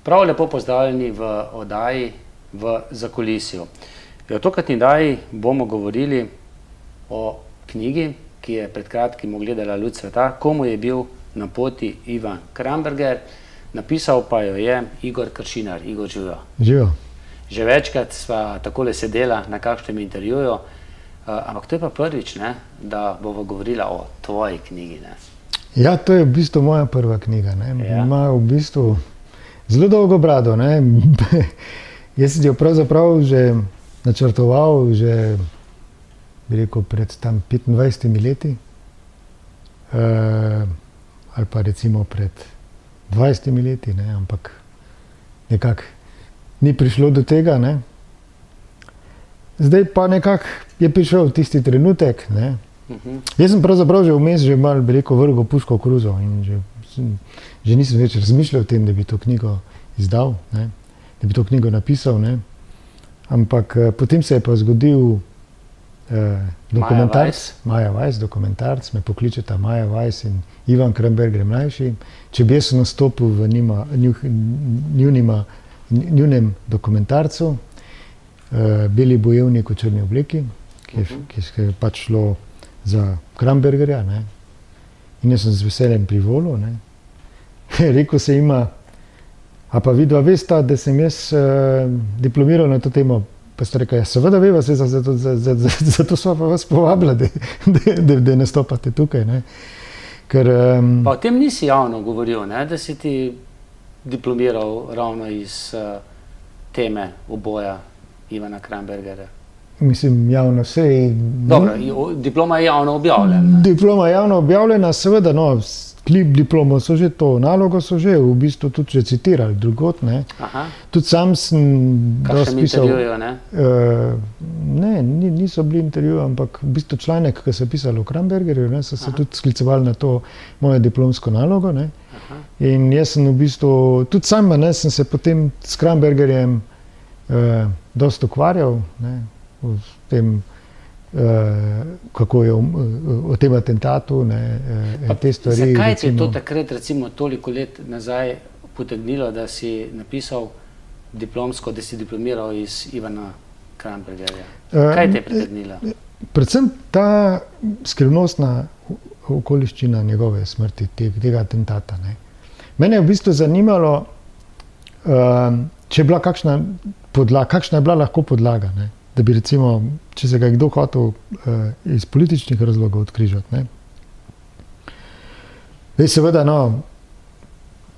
Prav lepo pozdravljeni v oddaji v Zakulisju. V tokratni oddaji bomo govorili o knjigi, ki je pred kratkim ugledala luč sveta, Komu je bil na poti Ivan Kramberger, napisal pa jo je Igor Kršinar. Igor, živijo. Živijo. Že večkrat sva takole sedela na kakšnem intervjuju, ampak to je pa prvič, ne, da bova govorila o tvoji knjigi. Ne. Ja, to je v bistvu moja prva knjiga. Ne. Ja. Ima v bistvu zelo dolgo brado. Ne. Jaz sem jo pravzaprav že načrtoval, že bi rekel pred tam 25 leti, ali pa recimo pred 20 leti, ne, ampak nekako ni prišlo do tega. Ne. Zdaj pa nekako je prišel tisti trenutek. Ne. Jaz sem pravzaprav že vmes že malo, bi rekel, vrgel puško v koruzo in že nisem več razmišljal o tem, da bi to knjigo izdal, ne, da bi to knjigo napisal. Ne. Ampak potem se je pa zgodil dokumentarc, Maja Weiss, dokumentarc, me pokličeta Maja Weiss in Ivan Kramberger mlajši, če bi jaz nastopil v njunem dokumentarcu, Beli bojevnik v črni obleki, ki je pač šlo za Krambergerja, ne. In jaz sem z veseljem privolil, ne. Rekel se ima, a pa vidva vesta, da sem jaz diplomiral na to temo. Pa ste rekli, ja, seveda veva, zato sva pa vas povabila, da nastopate tukaj. Ne. Ker, pa o tem nisi javno govoril, ne, da si ti diplomiral ravno iz teme uboja Ivana Krambergerja. Mislim, javno sej... Dobro, diploma je javno objavljena. Diploma je javno objavljena, seveda, no, kljub diplomo so že to, nalogo so že v bistvu tudi že citirali drugot, ne. Aha. Tudi sam sem Kakšnem intervjuju, ne? Ne, niso bili intervjuji, ampak v bistvu članek, ki so pisali o Krambergerju, ne, so se tudi sklicevali na to mojo diplomsko nalogo, ne. Aha. In jaz sem v bistvu, tudi sam, ne, sem se potem s Krambergerjem dosti ukvarjal, ne, v tem, kako je o tem atentatu, ne, te stvari. Zakaj ti je to takrat, recimo toliko let nazaj, potegnilo, da si napisal diplomsko, da si diplomiral iz Ivana Krambergerja? Kaj te je pritegnilo? Predvsem ta skrivnostna okoliščina njegove smrti, tega atentata. Ne. Mene je v bistvu zanimalo, če je bila kakšna je bila lahko podlaga, ne, da bi recimo, če se ga je kdo hotel iz političnih razlogov odkrižati. Ne. Zdaj seveda, no,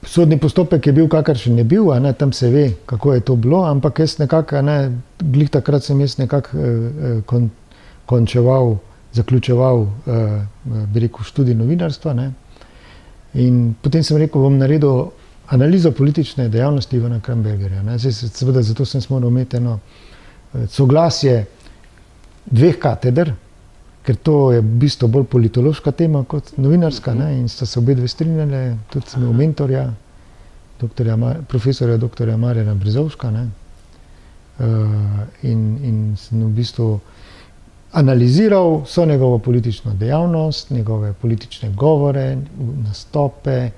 sodni postopek je bil kakršen je bil, a ne, tam se ve, kako je to bilo, ampak jaz nekako, ne, glih takrat sem jaz nekako zaključeval, bi rekel, študij novinarstva, ne. In potem sem rekel, bom naredil analizo politične dejavnosti Ivana Krambergerja. Ne. Seveda, zato sem moral imeti eno soglasje dveh kateder, ker to je v bistvu bolj politološka tema kot novinarska, ne, in sta se obe dve strinjali, tudi sem imel mentorja, profesorja doktorja Marjana Brezovška, ne, in sem v bistvu analiziral vso njegovo politično dejavnost, njegove politične govore, nastope,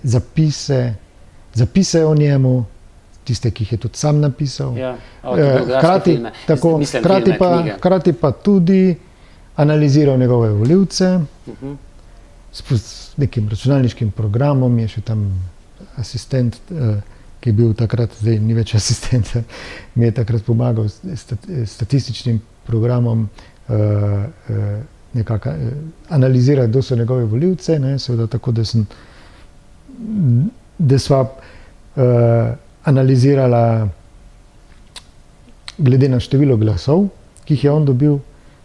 zapise o njemu, tiste, ki jih je tudi sam napisal. Ja, autobiografske filme. Hkrati pa tudi analiziral njegove volivce, s nekim računalniškim programom, je še tam asistent, ki je bil takrat, zdaj ni več asistent, mi je takrat pomagal s statističnim programom nekako analizirati, kdo so njegove volivce, ne, seveda tako, da sva analizirala glede na število glasov, ki jih je on dobil,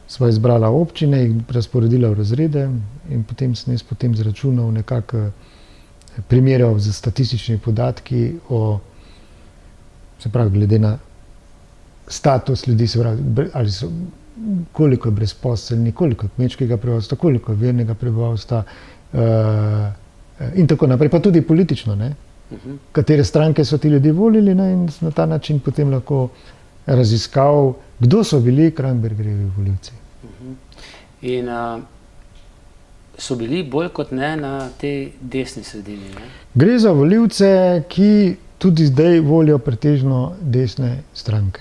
sva izbrala občine, jih razporedila v razrede in potem sem jaz zračunal nekako primerjal z statističnimi podatki se pravi, glede na status ljudi, se pravi, ali so, koliko je brezposelnih, koliko je kmečkega prebivalstva, koliko je vernega prebivalstva in tako naprej, pa tudi politično, ne. Katere stranke so ti ljudje volili, ne, in na ta način potem lahko raziskal, kdo so bili Krambergerjevi volivci. In so bili bolj kot ne na tej desni sredini, ne? Gre za volivce, ki tudi zdaj volijo pretežno desne stranke.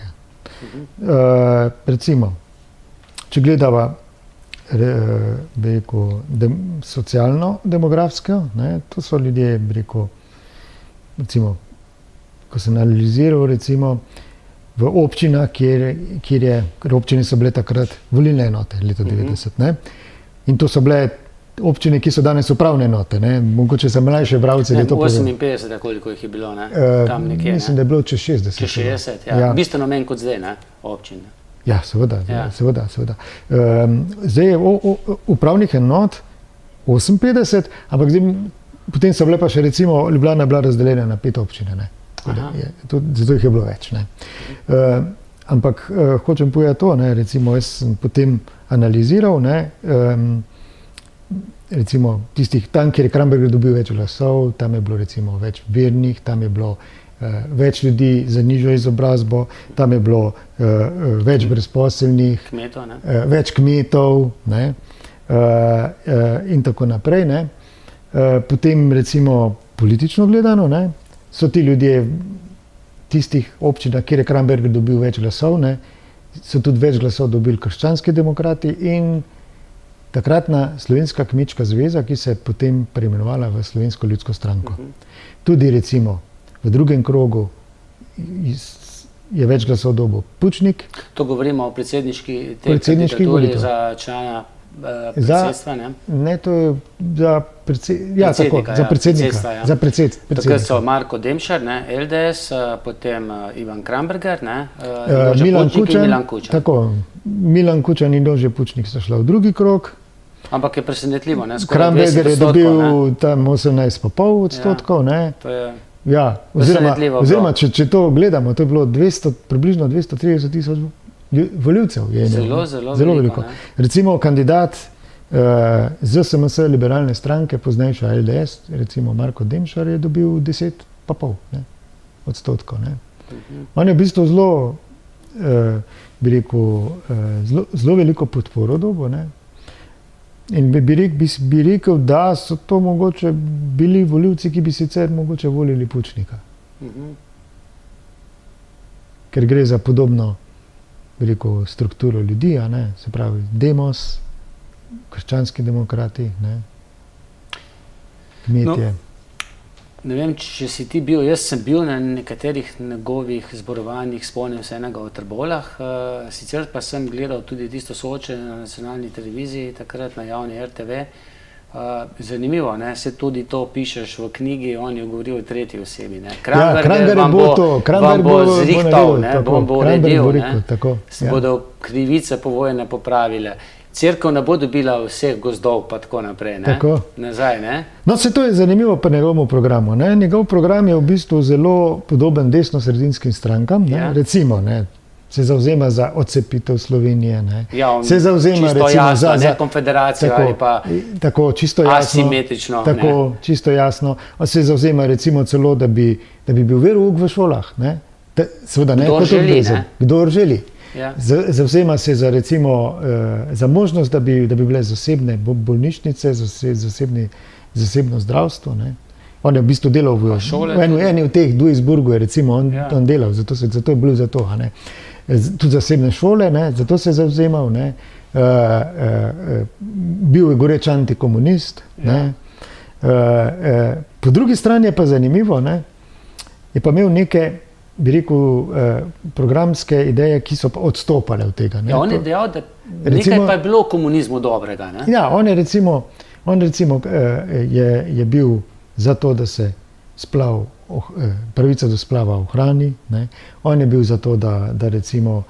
Recimo, če gledava socialno-demografsko, to so ljudje, recimo, ko sem analiziral, recimo, v občinah, ker občine so bile takrat volilne enote, leta 90, ne? In to so bile občine, ki so danes upravne enote, ne? Mogoče za mlajše bralce. 58, koliko jih je bilo, ne? Tam nekje, mislim, da je bilo čez 60. Čez 60, ja. Bistveno manj kot zdaj, ne? Občine. Ja, seveda. Zdaj je upravnih enot 58, ampak zdaj, potem so bile pa še recimo Ljubljana bila razdeljena na 5 občine, ne? Zato jih je bilo več, ne? Ampak hočem povedati to, ne? Recimo jaz sem potem analiziral, ne? Recimo tistih tam, kjer je Kramberger dobil več glasov, tam je bilo recimo več vernih, tam je bilo več ljudi za nižjo izobrazbo, tam je bilo več brezposelnih, več kmetov, ne? In tako naprej, ne? Potem recimo politično gledano, ne? So ti ljudje tistih občinah, kjer je Kramberger dobil več glasov, ne? So tudi več glasov dobili krščanski demokrati in takratna Slovenska kmečka zveza, ki se je potem preimenovala v Slovensko ljudsko stranko. Tudi recimo v drugem krogu je več glasov dobil Pučnik. To govorimo o predsedniški kandidaturi za člana predsedstva, ne? Ne, to je za predsednika. Takrat so Marko Demšar, ne, LDS, potem Ivan Kramberger, ne, Milan Kučan. Tako, Milan Kučan in Jože Pučnik sta šla v drugi krog. Ampak je presenetljivo, ne, skoraj 20%. Kramberger je dobil tam 18,5%, ne. To je oziroma, če to gledamo, to je bilo približno 230 tisoč volivcev. Zelo veliko. Recimo kandidat ZSMS liberalne stranke, poznejša LDS, recimo Marko Demšar, je dobil 10,5%. On je v bistvu zelo veliko podporo dobil, ne? In bi rekel, da so to mogoče bili volivci, ki bi sicer mogoče volili Pučnika. Ker gre za podobno strukturo ljudi, a ne? Se pravi Demos, krščanski demokrati, ne? Kmetje. Ne vem, če si ti bil, jaz sem bil na nekaterih njegovih zborovanjih, spomnim se enega v Trboveljah, sicer pa sem gledal tudi tisto soočenje na nacionalni televiziji, takrat na javni RTV. Zanimivo, ne, se tudi to pišeš v knjigi, on je govoril v tretji osebi, ne. Kramberger vam bo zrihtal, ne, bo uredil, ne, se bodo krivice povojne popravile. Cerkev ne bo dobila vseh gozdov, pa tako naprej, ne? Nazaj, ne? No, se to je zanimivo pri njegovem programu, ne? Njegov program je v bistvu zelo podoben desno-sredinskim strankam, ne? Recimo, ne? Se zavzema za odcepitev Slovenije, ne? Se zavzema recimo za ne konfederacijo ali pa asimetrično, ne? Tako, čisto jasno. Se zavzema recimo celo, da bi bil verouk v šolah, ne? Seveda ne, kot obvezen. Kdor želi. Zavzema se za recimo za možnost, da bi bile zasebne bolnišnice, zasebno zdravstvo, ne. On je v bistvu delal v eni od teh Duisburgu, je recimo on delal, zato je bil za to, ne. Tudi zasebne šole, ne, zato se je zavzemal, ne. Bil je goreč antikomunist, ne. Po drugi strani je pa zanimivo, ne, je pa imel neke, bi rekel, programske ideje, ki so pa odstopale od tega. Ja, on je dejal, da nekaj pa je bilo v komunizmu dobrega, ne? Ja, on je bil za to, da se pravica do splava ohrani, ne? On je bil za to, da recimo,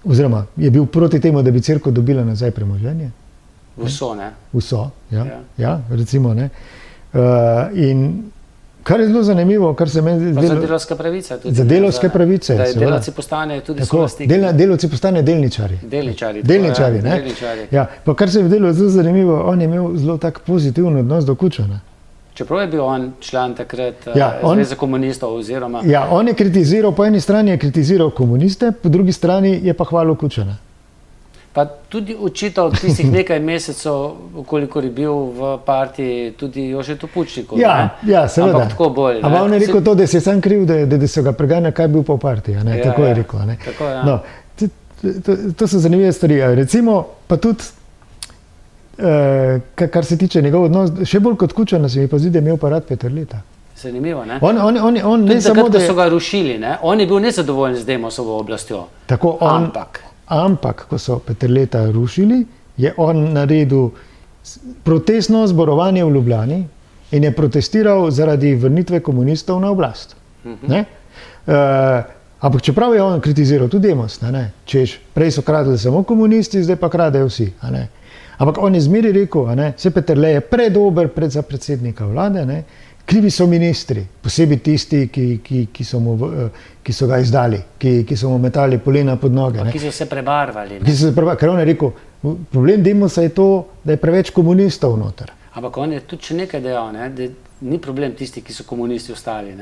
oziroma je bil proti temu, da bi cerkev dobila nazaj premoženje. Vso, ne? Vso, ja, recimo, ne. In kar je zelo zanimivo, kar se meni zdelo... Za delavske pravice. Za delavske pravice. Da delavci postanejo tudi solastniki. Delavci postanejo delničarji. Delničarji, ne? Ja, pa kar se je zdelo zelo zanimivo, on je imel zelo tak pozitiven odnos do Kučana. Čeprav je bil on član takrat Zveze komunistov oziroma... Ja, on je kritiziral, po eni strani je kritiziral komuniste, po drugi strani je pa hvalil Kučana. Pa tudi očital tistih nekaj mesecev, koliko je bil v partiji, tudi Jožetu Pučniku. Ja, seveda. Ampak tako bolj. Ampak on je rekel to, da si sam kriv, da so ga preganjali, kaj je bil pa v partiji. Tako je rekel. Tako, ja. No, to so zanimive stvari. Recimo, pa tudi, kar se tiče njegov odnos, še bolj kot Kučana se mi pa zdi, da je imel pa rad Peterleta. Zanimivo, ne? On ne samo, da so ga rušili, ne? On je bil nezadovoljen z Demosovo oblastjo. Tako, ampak, ko so Peterleta rušili, je on naredil protestno zborovanje v Ljubljani in je protestiral zaradi vrnitve komunistov na oblast. Ampak čeprav je on kritiziral tudi Demos, češ, prej so kradli samo komunisti, zdaj pa kradejo vsi. Ampak on je zmeri rekel, se Peterle je predober za predsednika vlade, krivi so ministri, posebej tisti, ki so ga izdali, ki so mu metali polena pod noge. Ki so se prebarvali. Ker on je rekel, problem Demosa je to, da je preveč komunistov noter. Ampak on je tudi še nekaj dejal, da ni problem tisti, ki so komunisti ostali.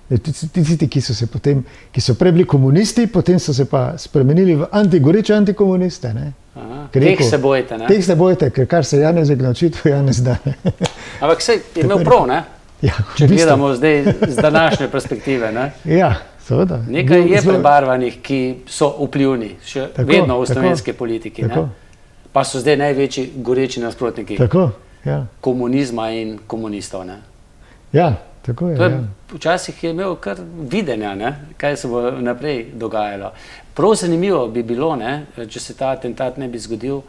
Tisti, ki so prej bili komunisti, potem so se pa spremenili v goreče antikomuniste. Teh se bojite. Teh se bojite, ker kar se Janezek nauči, to Janez da. Ampak sej je imel prav, ne? Ja, če gledamo zdaj z današnje perspektive. Ja, seveda. Nekaj je prebarvanih, ki so vplivni, še vedno v slovenski politiki. Pa so zdaj največji goreči nasprotniki komunizma in komunistov. Ja, tako je. Včasih je imel kar videnja, kaj se bo naprej dogajalo. Prav zanimivo bi bilo, če se ta atentat ne bi zgodil,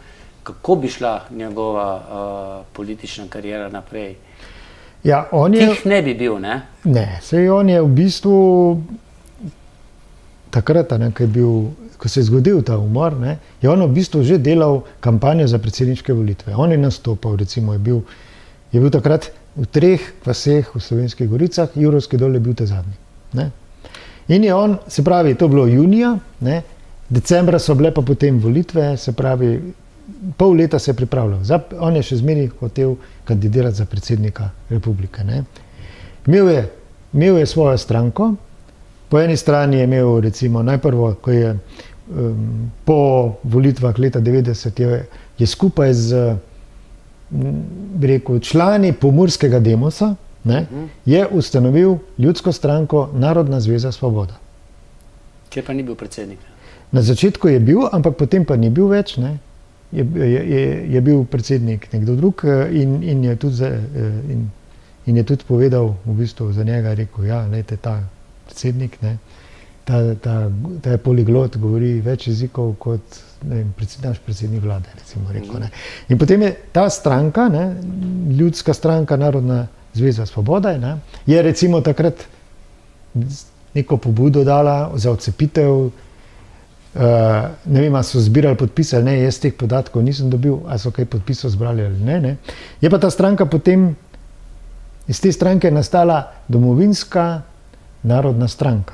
kako bi šla njegova politična karijera naprej. Ja, Tih ne bi bil, ne? Ne, sej on je v bistvu takrat, ko se je zgodil ta umor, je on v bistvu že delal kampanjo za predsedniške volitve. On je nastopal, recimo, je bil takrat v 3 vaseh v Slovenskih Goricah, Jurovski dol je bil ta zadnji. In je on, se pravi, to je bilo junija, decembra so bile pa potem volitve, se pravi, pol leta se je pripravljal. On je še zmeraj hotel kandidirati za predsednika republike. Imel je svojo stranko, po eni strani je imel, recimo, najprvo, ko je po volitvah leta 90 je skupaj z člani pomurskega Demosa je ustanovil ljudsko stranko Narodna zveza Svoboda. Kjer pa ni bil predsednik? Na začetku je bil, ampak potem pa ni bil več, je bil predsednik nekdo drug in je tudi povedal, v bistvu za njega je rekel, ja, lejte, ta predsednik, ta je poliglot, govori več jezikov kot naš predsednik vlade, recimo rekel. In potem je ta stranka, ljudska stranka Narodna zveza Svoboda, je recimo takrat neko pobudo dala za odcepitev. Ne vem, ali so zbirali podpise ali ne, jaz teh podatkov nisem dobil, ali so kaj podpisov zbrali ali ne. Je pa ta stranka potem, iz te stranke je nastala Domovinska narodna stranka,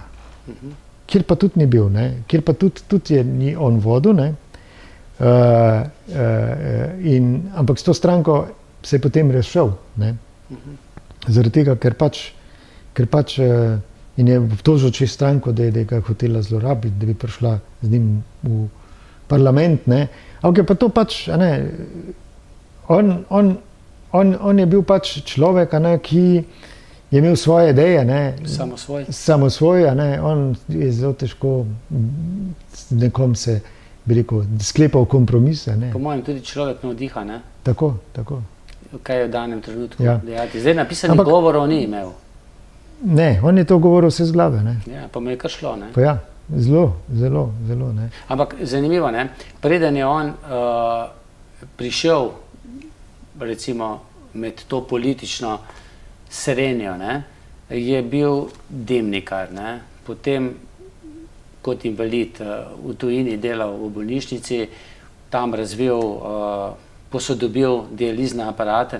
kjer pa tudi ni bil, kjer pa tudi je ni on vodil, ampak s to stranko se je potem razšel, zaradi tega, ker pač in je obtožil čez stranko, da je ga hotela zlorabiti, da bi prišla z njim v parlament. Ampak je pa to pač, on je bil pač človek, ki je imel svoje ideje. Samosvoj. On je zelo težko z nekom se, bi rekel, sklepal kompromise. Po mojem tudi človek ne vdiha. Tako. Kaj je v danem trenutku dejati? Zdaj napisanih govorov ni imel. Ne, on je to govoril vse z glave. Ja, pa mu je kar šlo. Pa ja, zelo. Ampak zanimivo, preden je on prišel recimo med to politično srenjo, je bil dimnikar, potem kot invalid v tujini delal v bolnišnici, tam razvil, posodobil dializne aparate,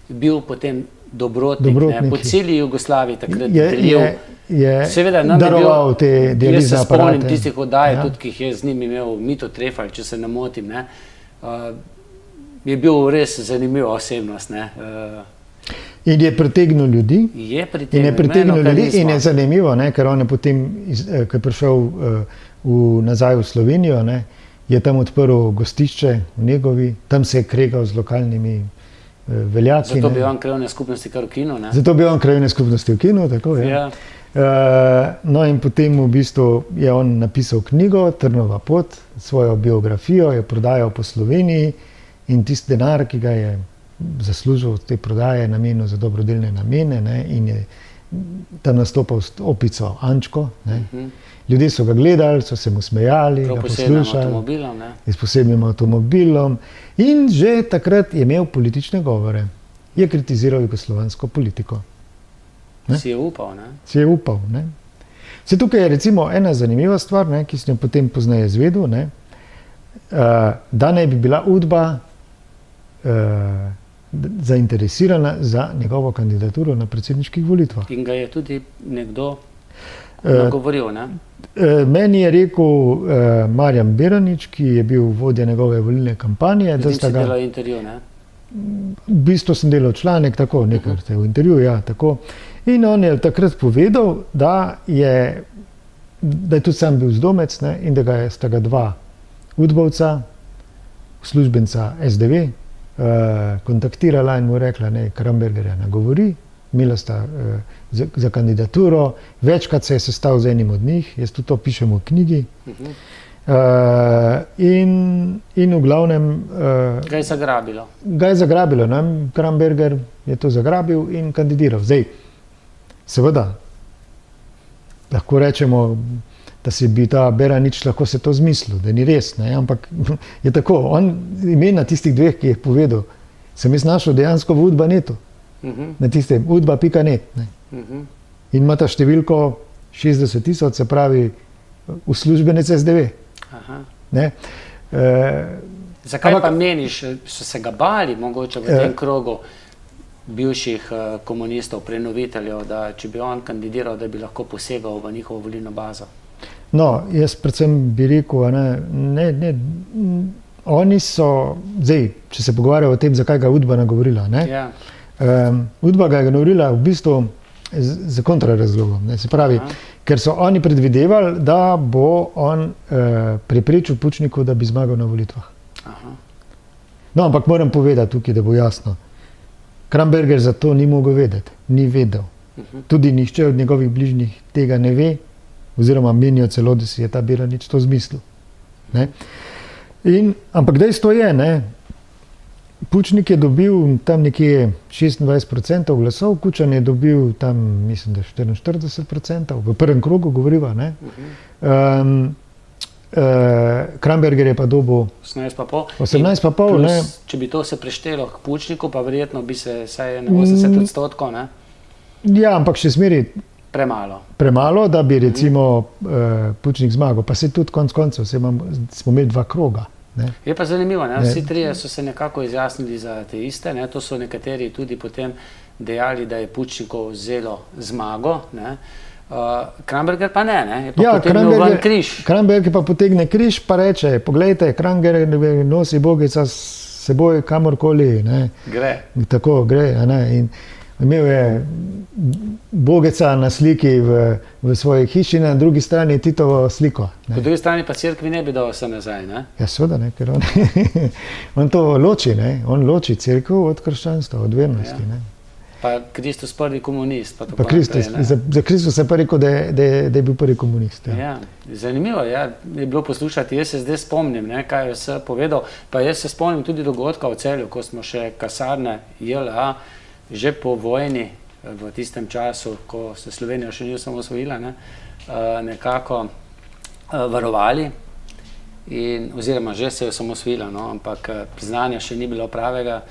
bil potem dobrotnik. Po celi Jugoslaviji takrat delil. Seveda nam daroval te dializne aparate. Jaz se spomnim tistih oddaj, tudi ki jih je z njim imel Mito Trefalj, če se ne motim. Je bil res zanimiva osebnost. In je pritegnil ljudi. In je zanimivo, ker on je potem, ko je prišel nazaj v Slovenijo, je tam odprl gostišče v Negovi, tam se je kregal z lokalnimi veljaki. Zato bi on krajevne skupnosti kar ukinil, ne? Zato bi on krajevne skupnosti ukinil, tako je. Ja. No in potem v bistvu je on napisal knjigo Trnova pot, svojo biografijo je prodajal po Sloveniji in tisti denar, ki ga je zaslužil od te prodaje, namenil za dobrodelne namene, ne, in je tam nastopal s opico Ančko. Ne. Ljudje so ga gledali, so se mu smejali, ga poslušali, s posebnim avtomobilom in že takrat je imel politične govore. Je kritiziral jugoslovansko politiko. Ne? Si je upal, ne? Si je upal, ne. Se tukaj je recimo ena zanimiva stvar, ne, ki sem jo potem pozneje izvedel, ne, da naj bi bila Udba zainteresirana za njegovo kandidaturo na predsedniških volitvah. In ga je tudi nekdo nagovoril, ne? Meni je rekel Marjan Beranič, ki je bil vodja njegove volilne kampanje. Z njim si delal intervju, ne? V bistvu sem delal članek, tako, nekaj v intervju, ja, tako. In on je takrat povedal, da je tudi sam bil zdomec, ne, in da sta ga dva udbovca, uslužbenca SDV, kontaktirala in mu rekla, ne, Krambergerja nagovori, imela sta za kandidaturo, večkrat se je sestal z enim od njih, jaz tudi to pišem v knjigi. In v glavnem... Ga je zagrabilo. Ga je zagrabilo, ne? Kramberger je to zagrabil in kandidiral. Zdaj, seveda, lahko rečemo, da si bi ta Beranič lahko se to zmislil, da ni res, ne? Ampak je tako, on imena tistih dveh, ki je povedal, sem jaz našel dejansko v Udbanetu, na tistem udba.net. In ima ta številko 60 000, se pravi uslužbenec SDV. Zakaj pa meniš, so se ga bali mogoče v tem krogu bivših komunistov, prenoviteljev, da če bi on kandidiral, da bi lahko posegal v njihovo volilno bazo? No, jaz predvsem bi rekel, ne, oni so, zdaj, če se pogovarjajo o tem, zakaj ga Udba nagovorila, ne? Ja. Udba ga je nagovorila v bistvu z kontrarazlogom, ne, se pravi, ker so oni predvidevali, da bo on preprečil Pučniku, da bi zmagal na volitvah. No, ampak moram povedati tukaj, da bo jasno, Kramberger za to ni mogel vedeti, ni vedel. Tudi nihče od njegovih bližnjih tega ne ve, oziroma menijo celo, da si je ta Beranič to zmislil. Ampak dejstvo je, ne, Pučnik je dobil tam nekje 26% glasov, Kučan je dobil tam, mislim, da 44%, v prvem krogu govoriva, ne. Kramberger je pa dobil 18,5, ne. Če bi to se preštelo k Pučniku, pa verjetno bi se vsaj 80%, ne? Ja, ampak še zmeri premalo, da bi recimo Pučnik zmagal, pa se tudi konec koncev, smo imeli 2 kroga. Ne. Je pa zanimivo, ne? Vsi trije so se nekako izjasnili za te iste, ne? To so nekateri tudi potem dejali, da je Pučnikov vzelo zmago, ne? Kramberger pa ne, je pa potegnil ven križ. Kramberger pa potegne križ, pa reče, poglejte, Kramberger nosi Bogica s seboj kamorkoli, ne. Gre. Tako gre, ne, in imel je Bogica na sliki v svoji hiši, na drugi strani Titovo sliko. Ne. Po drugi strani pa cerkvi ne bi dal vse nazaj, ne? Ja, seveda, ne, ker on to loči, ne, on loči cerkev od krščanstva, od vernosti, ne. Pa Kristus prvi komunist. Pa Kristus, za Kristus je pa rekel, da je bil prvi komunist. Ja, zanimivo je bilo poslušati, jaz se zdaj spomnim, ne, kaj je vse povedal, pa jaz se spomnim tudi dogodka v Celju, ko smo še kasarne JLA, že po vojni, v tistem času, ko se Slovenija še ni osamosvojila, ne, nekako varovali, oziroma že se je osamosvojila, no, ampak priznanja še ni bilo pravega.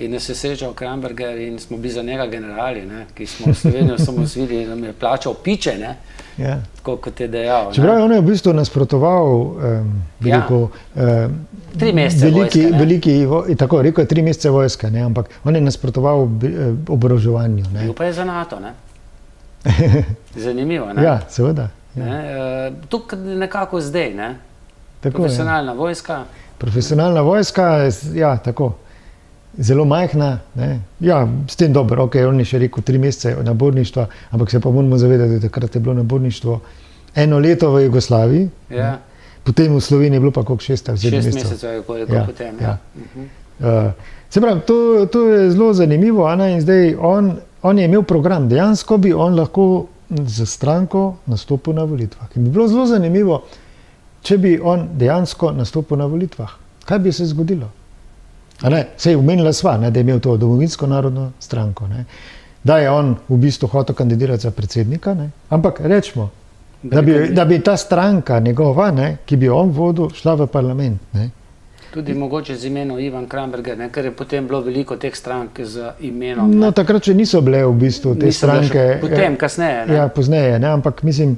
In se je srečal Kramberger in smo bili za njega generali, ne, ki smo Slovenijo osamosvojili, nam je plačal piče, ne, tako kot je dejal. Čeprav on je v bistvu nasprotoval veliko, 3 mesece vojske, ne. Veliki, tako, rekel je 3 mesece vojske, ne, ampak on je nasprotoval oboroževanju, ne. Bil pa je za NATO, ne. Zanimivo, ne. Ja, seveda. Tukaj nekako zdaj, ne. Tako, profesionalna vojska. Profesionalna vojska, ja, tako. Zelo majhna, ne. Ja, s tem dobro, ok, on je še rekel 3 mesece naborništva, ampak se pa moramo zavedati, da takrat je bilo naborništvo 1 leto v Jugoslaviji, Potem v Sloveniji je bilo pa koliko 6 ali 7 6 mesecev. mesecev je koliko potem. Ja. Se pravi, to je zelo zanimivo, in zdaj on je imel program, dejansko bi on lahko za stranko nastopil na volitvah. In bi bilo zelo zanimivo, če bi on dejansko nastopil na volitvah. Kaj bi se zgodilo? Sej omenila sva, da je imel to domovinsko narodno stranko, da je on v bistvu hotel kandidirati za predsednika, ampak rečemo, da bi ta stranka njegova, ki bi on vodil, šla v parlament. Tudi mogoče z imenom Ivan Kramberger, ker je potem bilo veliko teh strank z imenom. No, takrat še niso bile v bistvu te stranke. Potem, kasneje. Ja, pozneje, ampak mislim,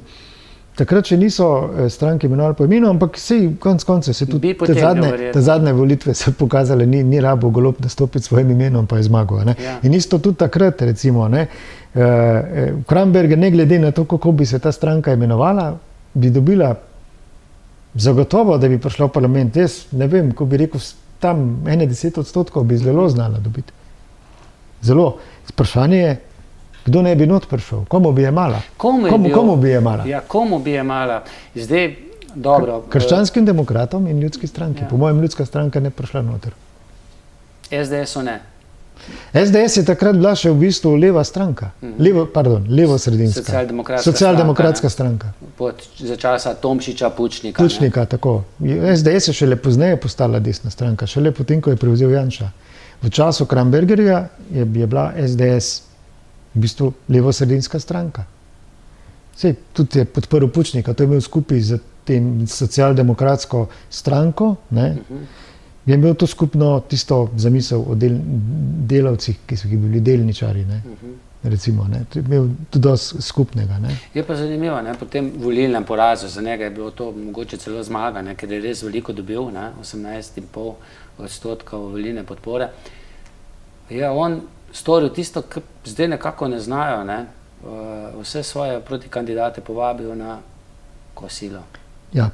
takrat še niso stranke imenovali po imenu, ampak sej konec koncev se tudi te zadnje volitve so pokazale, ni rabo Golob nastopiti s svojim imenom, pa je zmagal. Ja. In isto tudi takrat, recimo, Kramberger, ne glede na to, kako bi se ta stranka imenovala, bi dobila zagotovo, da bi prišla v parlament. Jaz ne vem, ko bi rekel, tam 10% bi zelo znala dobiti. Zelo. Vprašanje je, kdo ne bi not prišel, komu bi je mala? Komu bi je mala? Ja, komu bi je mala? Zdaj, dobro. Krščanskim demokratom in ljudski stranki. Ja. Po mojem, ljudska stranka ne prišla noter. SDS-u ne. SDS je takrat bila še v bistvu leva stranka. Levo-sredinska. Socialdemokratska stranka. Za časa Tomšiča, Pučnika. Pučnika, tako. SDS je šele pozneje postala desna stranka, šele potem, ko je prevzel Janša. V času Krambergerja je bila SDS v bistvu levo-sredinska stranka. Sej, tudi je podprl Pučnika, to je imel skupaj z tem socialdemokratsko stranko, je imel to skupno tisto zamisel o delavcih, ki so bili delničari, recimo, to je imel tudi dosti skupnega. Je pa zanimivo, po tem volilnem porazu, za njega je bilo to mogoče celo zmaga, ker je res veliko dobil, 18,5% volilne podpore. Je on storil tisto, kar zdaj nekako ne znajo, vse svoje protikandidate povabijo na kosilo. Ja.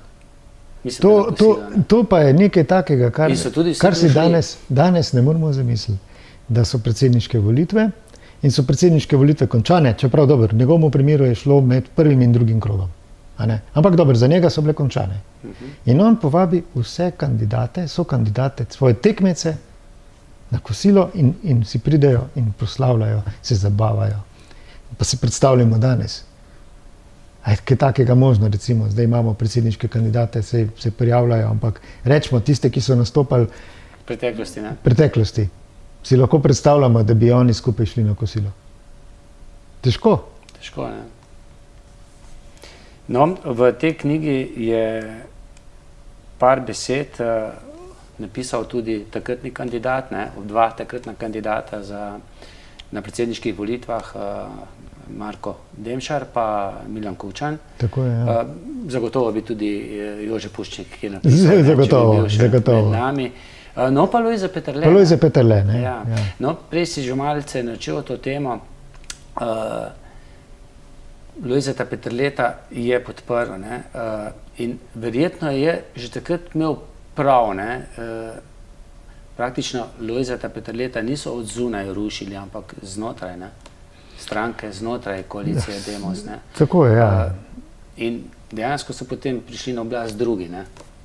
To pa je nekaj takega, kar si danes ne moramo zamisliti, da so predsedniške volitve in so predsedniške volitve končane, čeprav dobro, v njegovem primeru je šlo med prvim in drugim krogom. Ampak dobro, za njega so bile končane. In on povabi vse kandidate, so kandidate, svoje tekmece na kosilo in si pridejo in proslavljajo, se zabavajo. Pa si predstavljamo danes. A je kaj takega možno, recimo, zdaj imamo predsedniške kandidate, se prijavljajo, ampak rečemo tiste, ki so nastopali v preteklosti. Si lahko predstavljamo, da bi oni skupaj šli na kosilo. Težko. Težko, No, v tej knjigi je par besed napisal tudi takratni kandidat, dva takratna kandidata na predsedniških volitvah, Marko Demšar pa Milan Kučan. Tako je, ja. Zagotovo bi tudi Jože Puščnik, ki je napisal, če bi bil še med nami. No, pa Lojze Peterle. Ja. No, prej si že malce načel to temo. Lojzeta Peterleta je podprl, in verjetno je že takrat imel prav, praktično Lojzeta Peterleta niso od zunaj rušili, ampak znotraj, stranke znotraj koalicije Demos. Tako je, ja. In dejansko so potem prišli na oblast drugi,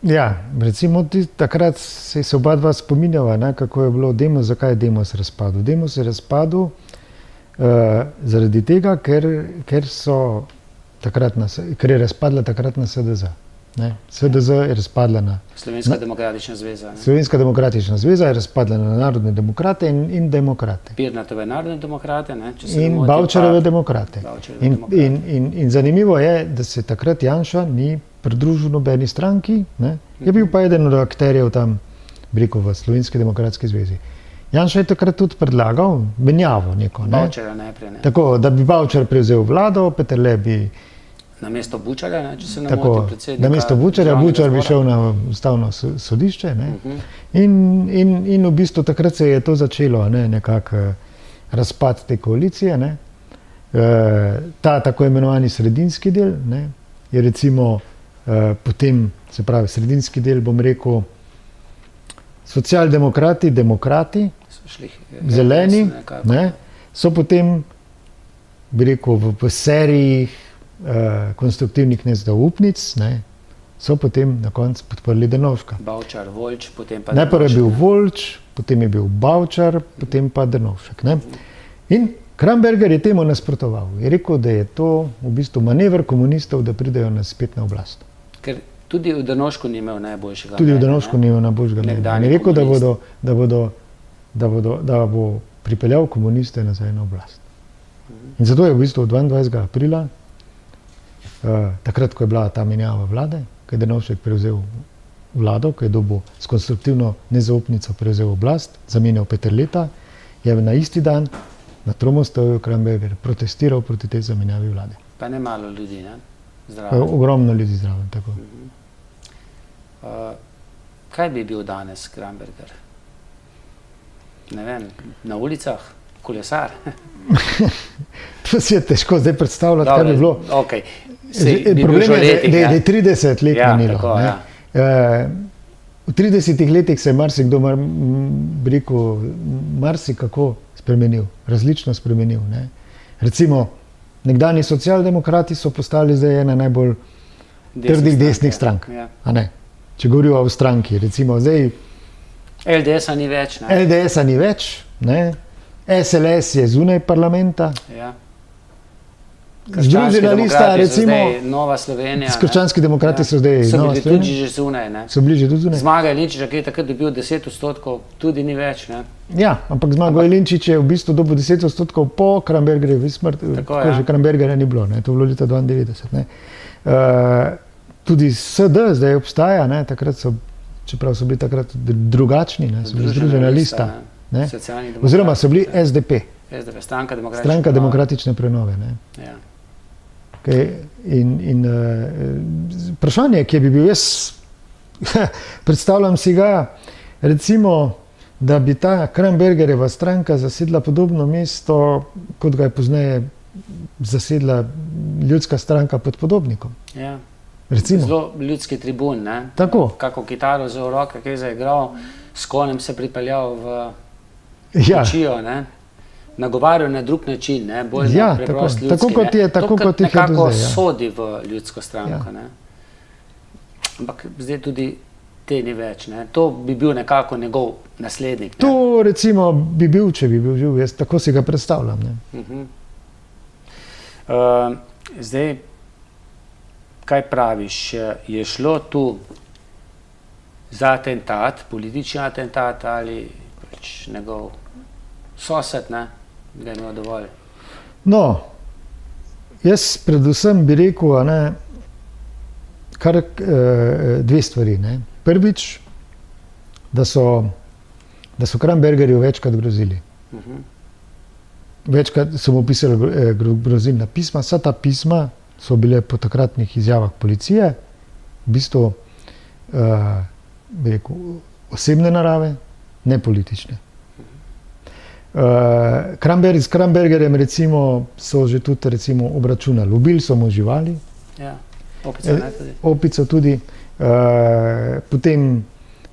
Ja, recimo takrat se oba dva spominjava, kako je bilo Demos, zakaj je Demos razpadel. Demos je razpadel zaradi tega, ker je razpadla takratna SDZ. SDZ je razpadla na Slovenska demokratična zveza. Slovenska demokratična zveza je razpadla na Narodne demokrate in demokrate. Pirnatove Narodne demokrate, in Bavčarjeve demokrate. In zanimivo je, da se takrat Janša ni pridružil nobeni stranki, je bil pa eden od akterjev tam, v Slovenski demokratski zvezi. Janša je takrat tudi predlagal menjavo neko. Bavčarja najprej. Tako, da bi Bavčar prevzel vlado, Peterle bi na mesto Bučarja, če se ne motim, predsednika. Na mesto Bučarja, Bučar bi šel na ustavno sodišče. In v bistvu takrat se je to začelo, nekako razpad te koalicije. Ta tako imenovani sredinski del je recimo potem, se pravi sredinski del, bom rekel, socialdemokrati, demokrati, zeleni, so potem, bi rekel, v seriji konstruktivnih nezaupnic, so potem na koncu podprli Drnovška. Bavčar, Voljč, potem pa Najprej je Drnovšek, bil ne. Voljč, potem je bil Bavčar, potem pa Drnovšek. Ne? In Kramberger je temu nasprotoval. Je rekel, da je to v bistvu manever komunistov, da pridejo spet na oblast. Ker tudi v Drnovšku ni imel najboljšega. Tudi v mnenja, Drnovšku ne. ni imel najboljšega mnenja. Nekdanji In je rekel, komunist. da bo pripeljal komuniste nazaj na oblast. In zato je v bistvu 22. aprila, takrat, ko je bila ta menjava vlade, ko je Drnovšek prevzel vlado, ko je dobil s konstruktivno nezaupnico prevzel oblast, zamenjal Peterleta, je na isti dan na Tromostovju Kramberger protestiral proti tej zamenjavi vlade. Pa ne malo ljudi, ne? Zraven. Ogromno ljudi zraven. Tako. Kaj bi bil danes Kramberger? Ne vem, na ulicah? Kolesar? To si je težko zdaj predstavljati, kaj bi bilo. Okay. Sej, bi bil Problem je, žoletik, da je 30 let Ja, minilo. tako, ne. ja. V 30 letih se je marsikdo, marsikako spremenil, različno spremenil. Ne. Recimo, nekdanji socialdemokrati so postali zdaj ena najbolj trdih desnih strank. Ja. A ne? Če govorijo o stranki, recimo zdaj LDS-a ni več, ne? LDS-a ni več, ne? SLS je zunaj parlamenta, Ja. Združena lista, Demokrati so recimo, zdaj Nova Slovenija. krščanski demokrati so zdaj so Nova bili Slovenija. tudi že zunaj, ne? So bliže do zunaj. Zmaga Jelinčiča, ki je takrat dobil 10%, tudi ni več, ne? Ja, ampak Zmago Jelinčič je v bistvu dobil 10% po Krambergerjevi smrti, Tako, ko ja. že Krambergerja ni bilo, ne? To je bilo leta 92. Ne? Tudi SD zdaj obstaja, ne? Takrat so, čeprav so bili takrat drugačni, ne? So bili Združena lista, ne? Socialni demokrati. Oziroma so bili SDP, SDP, stranka demokratične stranka prenove. demokratične prenove. Ne? Ja. Vprašanje, ki bi bil jaz, predstavljam si ga, recimo, da bi ta Krambergerjeva stranka zasedla podobno mesto, kot ga je pozneje zasedla ljudska stranka pod Podobnikom. Ja. Recimo. Zelo ljudski tribun, ne? Tako. Kako kitaro vzel v roke, ki je zaigral, s konjem se pripeljal v Ja, Kočijo, ne? Nagovarjal na drug način, ne? Bolj Ja, na preprost tako. ljudski, Tako kot ne? je- tako To, kot jih je do nekako zdaj, ja. sodi v ljudsko stranko, Ja. ne? Ampak zdaj tudi te ni več, ne? To bi bil nekako njegov naslednik, ne? to recimo bi bil, če bi bil živ, jaz tako si ga predstavljam. Ne? Zdaj, kaj praviš, je šlo tu za atentat, politični atentat ali pač njegov sosed, ne, da je imel dovolj? No, jaz predvsem bi rekel, a ne, kar dve stvari. Ne. Prvič, da so Krambergerju večkrat grozili. Večkrat so mu pisali grozilna pisma. Vsa ta pisma so bile po takratnih izjavah policije v bistvu bi rekel, osebne narave, ne politične. S Krambergerjem recimo so že tudi recimo obračunali. Ubili so mu živali, Ja, opica ne tudi. opico tudi.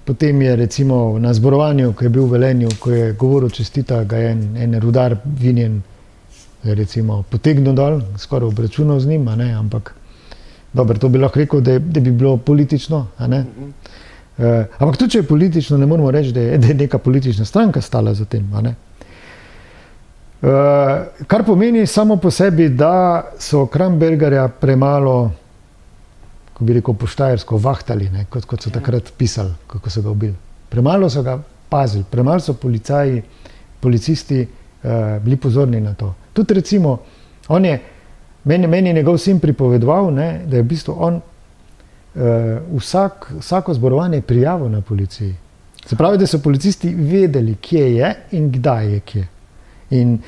Potem je recimo na zborovanju, ko je bil v Velenju, ko je govoril čestita, ga je en rudar vinjen recimo potegnil dol, skoraj obračunal z njim, a ne, ampak dobro, to bi lahko rekel, da bi bilo politično, a ne. Ampak tudi, če je politično, ne moramo reči, da je neka politična stranka stala za tem, a ne. Kar pomeni samo po sebi, da so Krambergerja premalo, ko bi rekel po štajersko, vahtali, ne, kot so takrat pisali, kako so ga ubili. Premalo so ga pazili, premalo so policisti bili pozorni na to. Tudi recimo, meni je njegov sin pripovedoval, ne, da je v bistvu on vsako zborovanje prijavil na policiji. Se pravi, da so policisti vedeli, kje je in kdaj je kje. In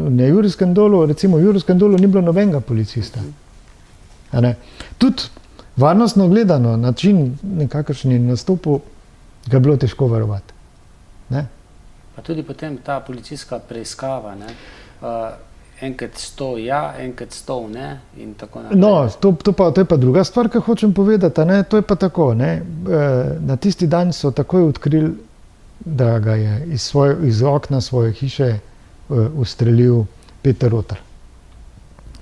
na Jurijskem dolu, recimo v Jurijskem dolu ni bilo nobenega policista. A ne? Tudi varnostno gledano, način nekakšni nastopu ga je bilo težko varovati. Ne? Pa tudi potem ta policijska preiskava, ne? Enkrat 100 ja, enkrat 100 ne in tako naprej. No, to je pa druga stvar, ki hočem povedati, ne? To je pa tako. Ne? Na tisti dan so takoj odkrili, da ga je iz okna svoje hiše ustrelil Peter Rotar.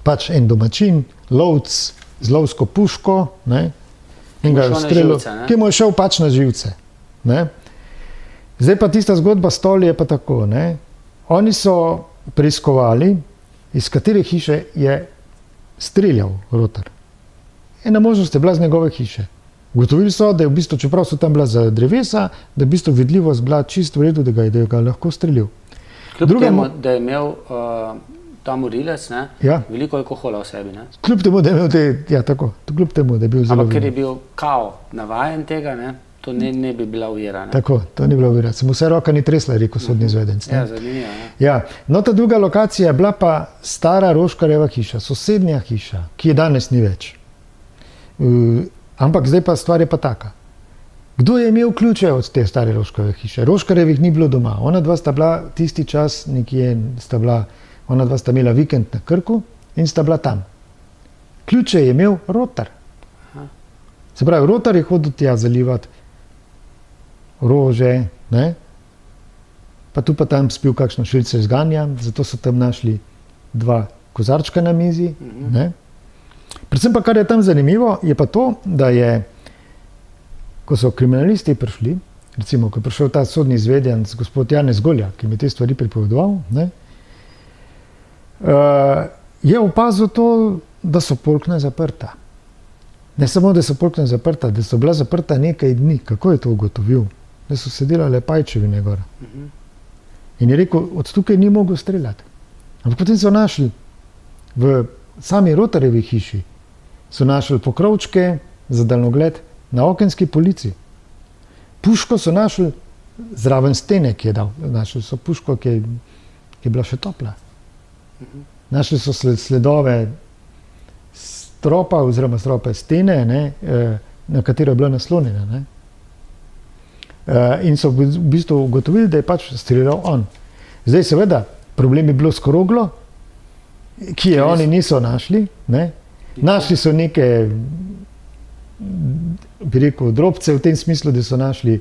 Pač en domačin, lovec z lovsko puško, ne, In ga je šel na ustrelil, živce, ne? ki mu je šel pač na živce. Ne? Zdaj pa tista zgodba s Toli je pa tako. Ne? Oni so preiskovali, iz katere hiše je streljal Rotar. Ena možnost je bila z njegove hiše. Ugotovili so, da je v bistvu, čeprav so tam bila za drevesa, da je v bistvu vidljivost bila čisto v redu, da ga lahko streljal. Kljub Druga temu, mo- da je imel ta morilec, ne, Ja. veliko alkohola v sebi. Ne. Kljub temu, da je imel kljub temu, da je bil zelo Ampak ker je viden. bil kao navajen tega, ne, to ne bi bila uvira. Ne. Tako, to ni bilo vira. Se mu vse roka ni tresla, je rekel sodni izvedenec. ne. Ja, zanimivo. Ne. Ja, no ta druga lokacija je bila pa stara Roškarjeva hiša, sosednja hiša, ki je danes ni več. Ampak zdaj pa stvar je pa taka. Kdo je imel ključe od te stare Roškarjeve hiše? Roškarjevih ni bilo doma. Ona dva sta bila tisti čas nekje, ona dva sta imela vikend na Krku in sta bila tam. Ključe je imel Rotar. Se pravi, Rotar je hodil tja zalivati rože, ne? Pa tu pa tam spil kakšno šilce zganja, zato so tam našli dva kozarčka na mizi. Ne? Predvsem pa, kar je tam zanimivo, je pa to, da je, ko so kriminalisti prišli, recimo, ko je prišel ta sodni izvedenec, gospod Janez Golja, ki mi je te stvari pripovedoval, ne, je opazil to, da so polkna zaprta. Ne samo, da so polkna zaprta, da so bila zaprta nekaj dni. Kako je to ugotovil? Da so se delale pajčevine gor. In je rekel, od tukaj ni mogel streljati. Ampak potem so našli v sami Rotarjevi hiši, so našli pokrovčke za daljnogled na okenski polici. Puško so našli zraven stene, ki je dal. Našli so puško, ki je bila še topla. Našli so sledove stropa oziroma stropa stene, ne, na katero je bila naslonjena. Ne. In so v bistvu ugotovili, da je pač streljal on. Zdaj seveda, problem je bilo s kroglo, ki je oni niso našli. Ne. Našli so neke, bi rekel, drobce v tem smislu, da so našli,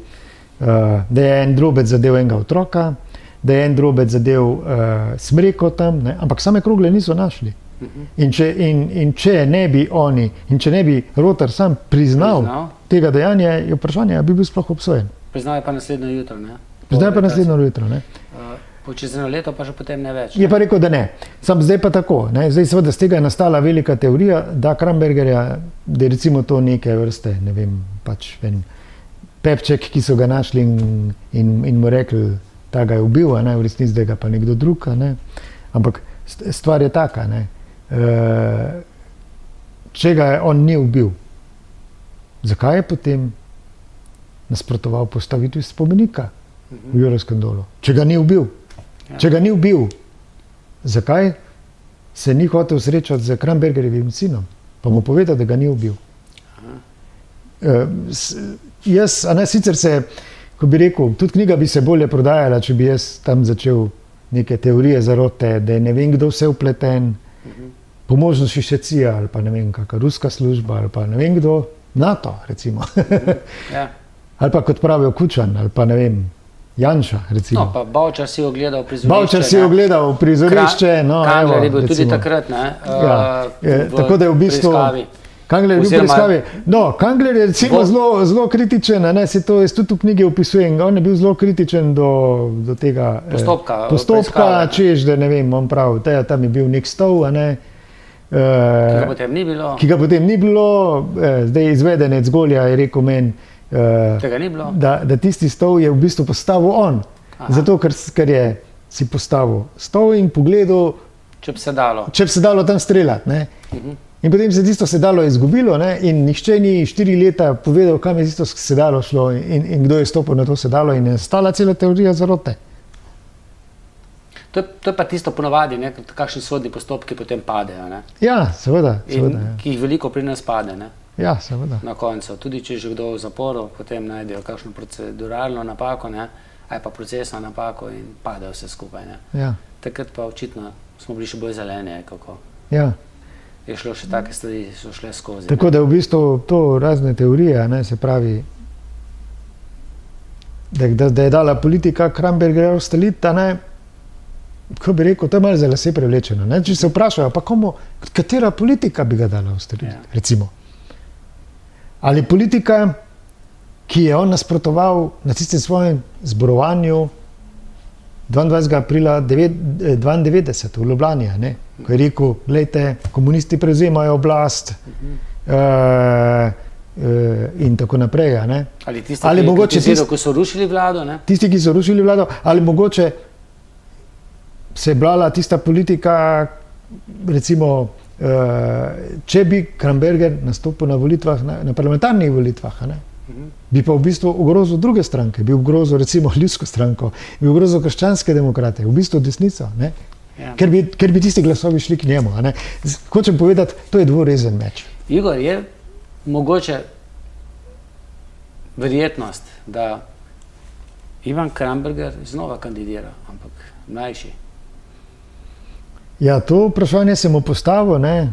da je en drobec zadev enega otroka, da je en drobec zadev smreko tam, ne. Ampak same krogle niso našli. In če ne bi oni, in če ne bi Rotar sam priznal tega dejanja, je vprašanje, ali bi bil sploh obsojen. Priznal je pa naslednjo jutro. Ne? Priznal je pa naslednjo jutro. Ne? Čez eno leto pa že potem ne več. Je pa rekel, da ne. Sam zdaj pa tako. Ne? Zdaj seveda z tega je nastala velika teorija, da Krambergerja, da je recimo to neke vrste, ne vem, pač pepček, ki so ga našli in mu rekli, ta ga je ubil, v resnici, da ga pa nekdo drug. Ne? Ampak stvar je taka, ne? Če ga on ni ubil, zakaj je potem nasprotoval postavitvi spomenika v Jurajskem dolu? Če ga ni ubil. Če ga ni ubil, zakaj se ni hotel srečati z Krambergerjevim sinom? Pa mu povedal, da ga ni ubil. Jaz, sicer se, ko bi rekel, tudi knjiga bi se bolje prodajala, če bi jaz tam začel neke teorije zarote, da je ne vem kdo vse vpleten, po možnosti še CIA ali pa ne vem kakšna ruska služba ali pa ne vem kdo, NATO recimo. Ja. Ali pa kot pravijo Kučan ali pa ne vem, Janša recimo. No, pa Bavčar si ogledal prizorišče. Bavčar si ogledal prizorišče, no, Kangler je evo, bil tudi recimo. takrat, ne? Tako da je v bistvu preiskavi. Kangler je bil preiskavi. No, Kangler je recimo zelo kritičen, se to jaz tudi v knjigi opisujem, on je bil zelo kritičen do tega postopka, češ, da ne vem, on pravi, tam je bil nek stol, ki ga potem ni bilo. Zdaj izvedenec Golja je rekel meni, da tisti stol je v bistvu postavil on. Aha. Zato, ker je si postavil stol in pogledal, če bi se dalo tam streljati. In potem se tisto sedalo izgubilo, in nihče ni 4 leta povedal, kam je tisto sedalo šlo in kdo je stopil na to sedalo in je stala cela teorija zarote. To je pa tisto ponavadi, kakšni sodni postopki potem padejo. Ne? Ja, seveda. Ki jih veliko pri nas pade. Ne? Ja, seveda. Na koncu. Tudi če je že kdo v zaporu, potem najdejo kakšno proceduralno napako, ali pa procesno napako in pade vse skupaj. Ne? Ja. Takrat pa očitno smo bili še bolj zeleni. Ja. Je šlo še take stvari, so šle skozi. Tako da v bistvu to razne teorije, se pravi, da je dala politika Krambergerja ustaliti, ko bi rekel, to je malo za lase prevlečeno. Če se vprašajo, pa katera politika bi ga dala ustaliti, recimo. Ali politika, ki je on nasprotoval na tistem svojem zborovanju 22. aprila 1992 v Ljubljani, ne? Ko je rekel, gledajte, komunisti prevzemajo oblast in tako naprej. Ne? Ali tisti, ki so rušili vlado? Ne? Tisti, ki so rušili vlado, ali mogoče se je brala tista politika, recimo, če bi Kramberger nastopil na volitvah, na parlamentarnih volitvah, ne? Bi pa v bistvu ogrozil druge stranke, bi ogrozil recimo ljudsko stranko, bi ogrozil krščanske demokrate, v bistvu desnico, ne? Ja. Ker bi tisti glasovi šli k njemu. Ne? Hočem povedati, to je dvorezen meč. Igor, je mogoče verjetnost, da Ivan Kramberger znova kandidira, ampak mlajši? Ja, to vprašanje sem mu postavil, ne?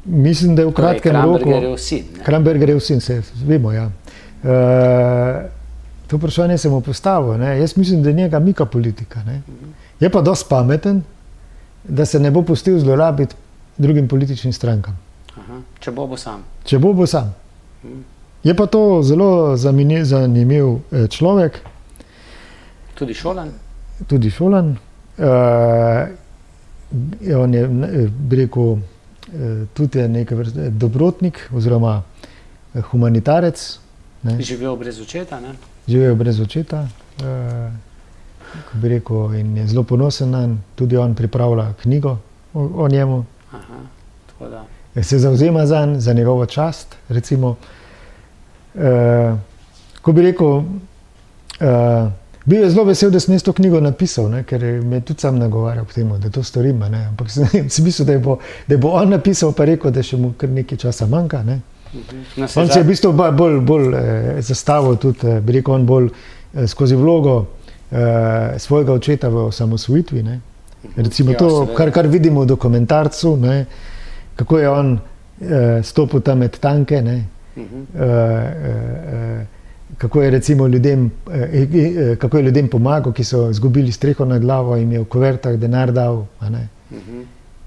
Mislim, da je v kratkem roku... Krambergerjev sin. Krambergerjev sin, se vemo, ja. To vprašanje sem mu postavil, ne? Jaz mislim, da je njega mika politika, ne? Je pa dosti pameten, da se ne bo pustil zlorabiti drugim političnim strankam. Aha. Če bo sam. Če bo sam. Je pa to zelo zanimiv človek. Tudi šolan. Tudi šolan. On je, bi rekel, tudi je neka vrsta dobrotnik oziroma humanitarec. Ne? Živel brez očeta, ne? Živel brez očeta, ko bi rekel, in je zelo ponosen nanj. Tudi on pripravlja knjigo o njemu. Aha, tako da. Se zavzema za njegovo čast, recimo. Ko bi rekel, bil je zelo vesel, da sem jaz to knjigo napisal, ne, ker me je tudi sam nagovarjal k temu, da to storim, ne, ampak sem mislil, da bo on napisal, pa rekel, da še mu kar nekaj časa manjka, ne. On se je v bistvu bolj zastavil tudi, bi rekel, on bolj skozi vlogo svojega očeta v osamosvojitvi, ne. Recimo to, kar vidimo v dokumentarcu, ne, kako je on stopil tam med tanke, ne, kako je recimo ljudem pomagal, ki so izgubili streho nad glavo, jim je v kuvertah denar dal. Ne?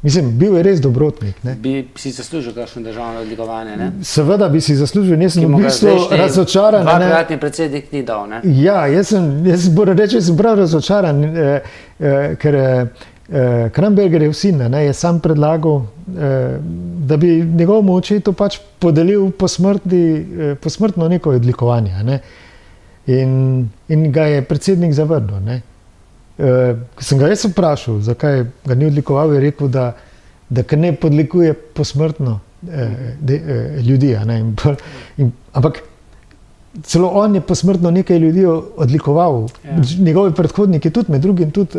Mislim, bil je res dobrotnik. Ne? Bi si zaslužil kakšno državno odlikovanje? Ne? Seveda bi si zaslužil, jaz sem v bistvu razočaran. Dvakratni predsednik ni dal, ne? Ja, jaz moram reči, jaz sem prav razočaran, ker Krambergerjev sin je sam predlagal, da bi njegovemu očetu pač podelil posmrtno neko odlikovanje. Ne? In ga je predsednik zavrnil. Ne? Sem ga jaz vprašal, zakaj ga ni odlikoval, je rekel, da ne podlikuje posmrtno ljudi. Ampak celo on je posmrtno nekaj ljudi odlikoval. Ja. Njegovi predhodniki tudi, med drugim tudi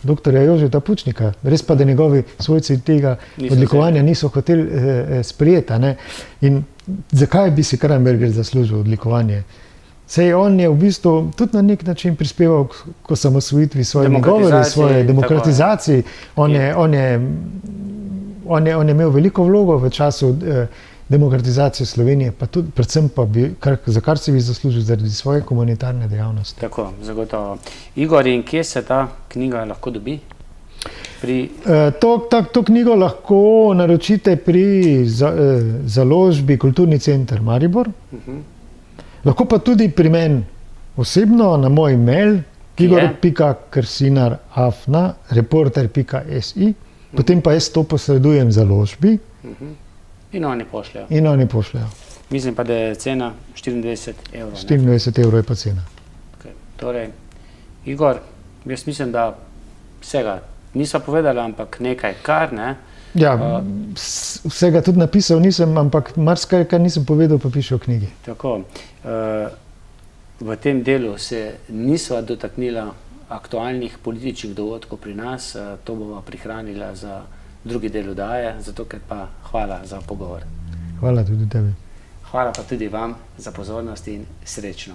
doktorja Jožeta Pučnika. Res pa, da njegovi svojci tega odlikovanja niso hoteli sprejeti. In zakaj bi si Kramberger zaslužil odlikovanje? Sej on je v bistvu tudi na nek način prispeval k osamosvojitvi svoje govori, svoje demokratizaciji. On je imel veliko vlogo v času demokratizacije Slovenije, pa tudi, predvsem pa za kar si bi zaslužil zaradi svoje humanitarne dejavnosti. Tako, zagotovo. Igor, in kje se ta knjiga lahko dobi? To knjigo lahko naročite pri založbi Kulturni center Maribor. Lahko pa tudi pri meni osebno na moj mail igor.krsinar@reporter.si, potem pa jaz to posredujem založbi. In oni pošljajo. Mislim pa, da je cena 24 evrov. 24 evrov je pa cena. Okay. Torej, Igor, jaz mislim, da vsega nisva povedala, ampak nekaj kar, ne? Ja, vsega tudi napisal nisem, ampak marsikaj, kar nisem povedal, pa piše v knjigi. Tako. V tem delu se nisva dotaknila aktualnih političnih dogodkov pri nas, to bova prihranila za drugi del oddaje, zato ker pa hvala za pogovor. Hvala tudi tebi. Hvala pa tudi vam za pozornost in srečno.